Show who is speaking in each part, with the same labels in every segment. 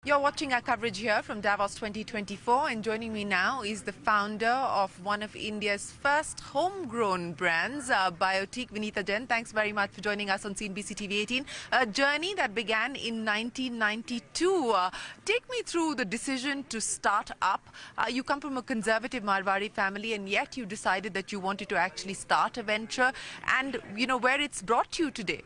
Speaker 1: You're watching our coverage here from Davos 2024, and joining me now is the founder of one of India's first homegrown brands, Biotique, Vinita Jain. Thanks very much for joining us on CNBC TV18. A journey that began in 1992. Take me through the decision to start up. You come from a conservative Marwari family, and yet you decided that you wanted to actually start a venture, and you know where it's brought you today.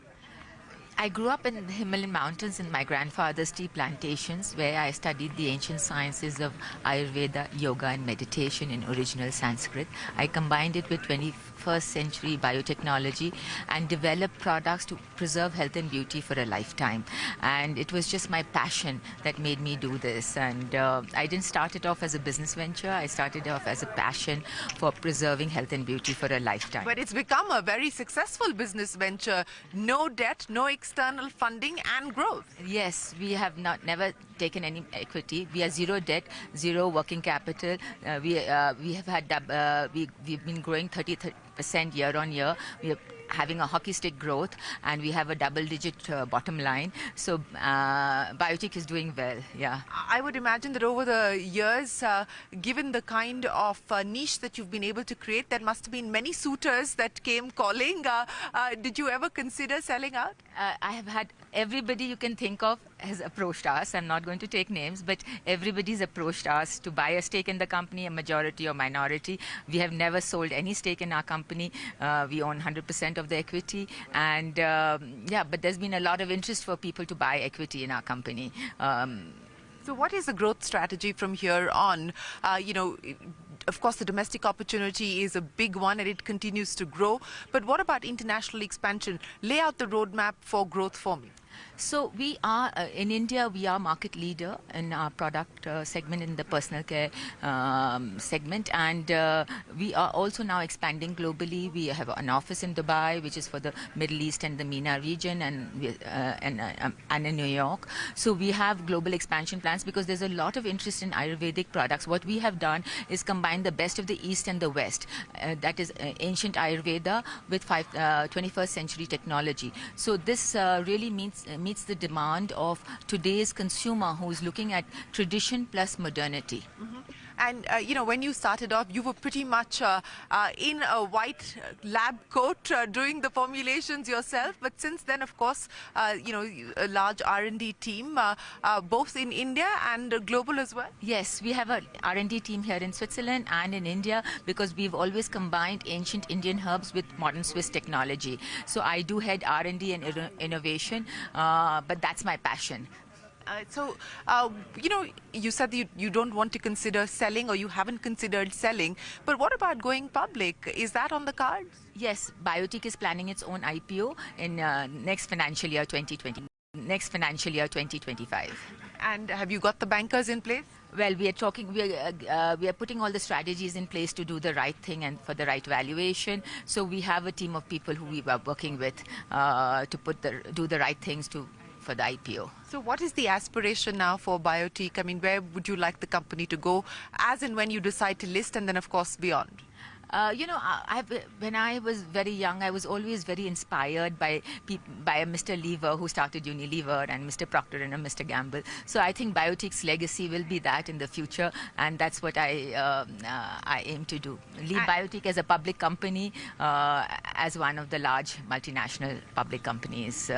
Speaker 2: I grew up in the Himalayan mountains in my grandfather's tea plantations, where I studied the ancient sciences of Ayurveda, yoga and meditation in original Sanskrit. I combined it with 21st century biotechnology and developed products to preserve health and beauty for a lifetime. And it was just my passion that made me do this. And I didn't start it off as a business venture. I started off as a passion for preserving health and beauty for a lifetime.
Speaker 1: But it's become a very successful business venture. No debt, no external funding and growth.
Speaker 2: Yes, we have never taken any equity. We are zero debt, zero working capital. We have had we've been growing 30% year on year. We are having a hockey stick growth, and we have a double-digit bottom line. So Biotique is doing well. Yeah.
Speaker 1: I would imagine that over the years, given the kind of niche that you've been able to create, there must have been many suitors that came calling. Did you ever consider selling out?
Speaker 2: I have had everybody you can think of has approached us. I'm not going to take names, but everybody's approached us to buy a stake in the company, a majority or minority. We have never sold any stake in our company. We own 100% of the equity, and yeah, but there's been a lot of interest for people to buy equity in our company.
Speaker 1: So what is the growth strategy from here on? Of course, the domestic opportunity is a big one and it continues to grow. But what about international expansion? Lay out the roadmap for growth for me.
Speaker 2: So we are, in India, we are market leader in our product segment, in the personal care segment. And we are also now expanding globally. We have an office in Dubai, which is for the Middle East and the MENA region, and in New York. So we have global expansion plans because there's a lot of interest in Ayurvedic products. What we have done is combine the best of the East and the West. That is ancient Ayurveda with 21st century technology. So this really meets the demand of today's consumer who is looking at tradition plus modernity.
Speaker 1: Mm-hmm. And, when you started off, you were pretty much in a white lab coat doing the formulations yourself. But since then, of course, a large R&D team, both in India and global as well.
Speaker 2: Yes, we have a R&D team here in Switzerland and in India because we've always combined ancient Indian herbs with modern Swiss technology. So I do head R&D and innovation, but that's my passion. You said that you don't want to consider selling, or you haven't considered selling, but what about going public? Is that on the cards? Yes, Biotique is planning its own IPO in next financial year 2025.
Speaker 1: And have you got the bankers in place?
Speaker 2: Well, we are talking. We are putting all the strategies in place to do the right thing and for the right valuation. So we have a team of people who we are working with to do the right things for the IPO.
Speaker 1: So what is the aspiration now for Biotique? I mean, where would you like the company to go as and when you decide to list, and then of course beyond?
Speaker 2: When I was very young, I was always very inspired by Mr. Lever, who started Unilever, and Mr. Procter and Mr. Gamble. So I think Biotique's legacy will be that in the future, and that's what I aim to do. Leave Biotique as a public company, as one of the large multinational public companies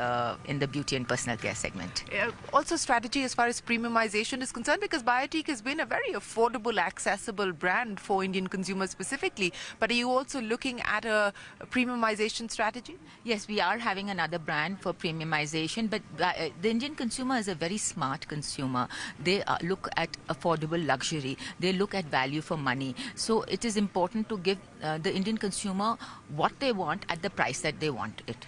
Speaker 2: in the beauty and personal care segment.
Speaker 1: Also strategy as far as premiumization is concerned, because Biotique has been a very affordable, accessible brand for Indian consumers specifically. But are you also looking at a premiumization strategy?
Speaker 2: Yes, we are having another brand for premiumization, but the Indian consumer is a very smart consumer. They look at affordable luxury. They look at value for money. So it is important to give the Indian consumer what they want at the price that they want it.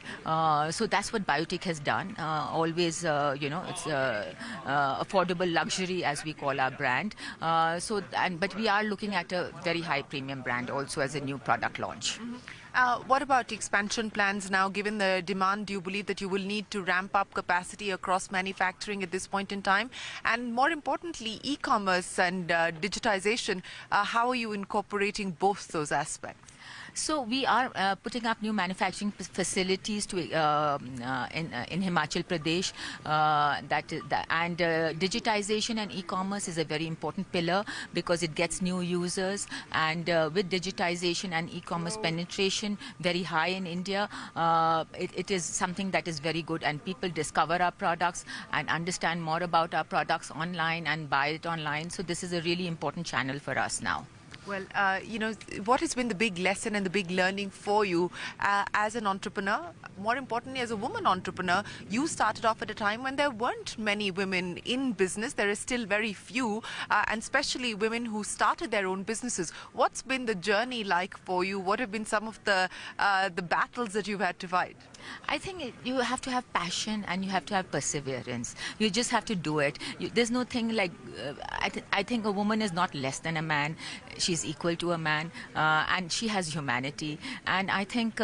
Speaker 2: So that's what Biotique has done. Always, it's affordable luxury, as we call our brand. But we are looking at a very high premium brand also as a new product launch.
Speaker 1: Mm-hmm. What about expansion plans now? Given the demand, do you believe that you will need to ramp up capacity across manufacturing at this point in time? And more importantly, e-commerce and digitization, how are you incorporating both those aspects?
Speaker 2: So we are putting up new manufacturing facilities to in Himachal Pradesh. And digitization and e-commerce is a very important pillar because it gets new users. And with digitization and e-commerce penetration very high in India, it is something that is very good. And people discover our products and understand more about our products online and buy it online. So this is a really important channel for us now.
Speaker 1: Well, what has been the big lesson and the big learning for you as an entrepreneur? More importantly, as a woman entrepreneur, you started off at a time when there weren't many women in business. There is still very few, and especially women who started their own businesses. What's been the journey like for you? What have been some of the battles that you've had to fight?
Speaker 2: I think you have to have passion and you have to have perseverance. You just have to do it. There's no thing like, I think a woman is not less than a man. She's equal to a man, and she has humanity. And I think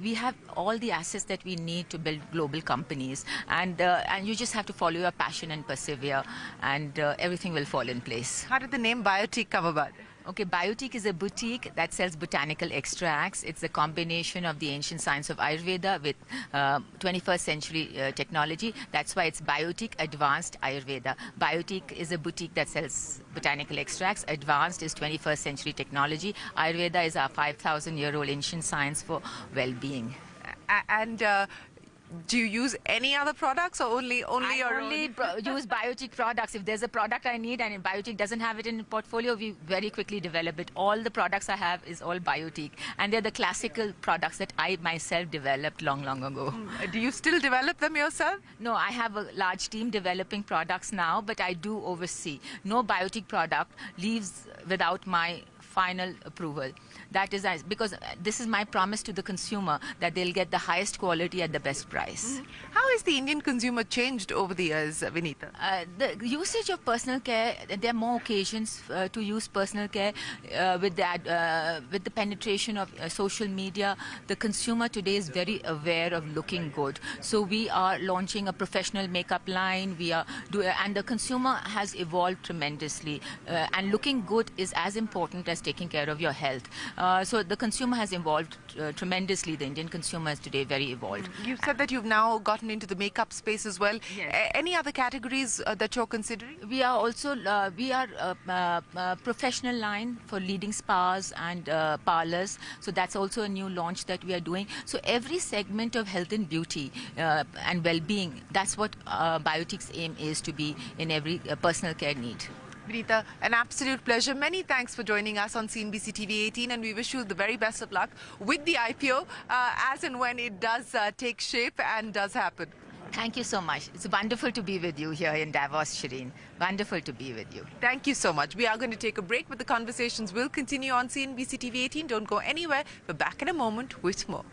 Speaker 2: we have all the assets that we need to build global companies. And you just have to follow your passion and persevere, and everything will fall in place.
Speaker 1: How did the name Biotique come about?
Speaker 2: Okay, Biotique is a boutique that sells botanical extracts. It's a combination of the ancient science of Ayurveda with 21st century technology. That's why it's Biotique Advanced Ayurveda. Biotique is a boutique that sells botanical extracts. Advanced is 21st century technology. Ayurveda is our 5,000-year-old ancient science for well-being.
Speaker 1: And do you use any other products or only your own?
Speaker 2: I only use Biotique products. If there's a product I need and Biotique doesn't have it in the portfolio, we very quickly develop it. All the products I have is all Biotique. And they're the classical products that I myself developed long, long ago.
Speaker 1: Do you still develop them yourself?
Speaker 2: No, I have a large team developing products now, but I do oversee. No Biotique product leaves without my final approval. That is because this is my promise to the consumer that they'll get the highest quality at the best price.
Speaker 1: How has the Indian consumer changed over the years, Vinita?
Speaker 2: The usage of personal care, there are more occasions to use personal care with the penetration of social media. The consumer today is very aware of looking good. So we are launching a professional makeup line. And the consumer has evolved tremendously. And looking good is as important as taking care of your health. So the consumer has evolved tremendously. The Indian consumer is today very evolved.
Speaker 1: You've said that you've now gotten into the makeup space as well.
Speaker 2: Yes.
Speaker 1: Any other categories that you're considering?
Speaker 2: We are also a professional line for leading spas and parlors. So that's also a new launch that we are doing. So every segment of health and beauty and well-being, that's what Biotique's aim is to be in every personal care need.
Speaker 1: Vinita, an absolute pleasure. Many thanks for joining us on CNBC TV18, and we wish you the very best of luck with the IPO as and when it does take shape and does happen.
Speaker 2: Thank you so much. It's wonderful to be with you here in Davos, Shereen. Wonderful to be with you.
Speaker 1: Thank you so much. We are going to take a break, but the conversations will continue on CNBC TV18. Don't go anywhere. We're back in a moment with more.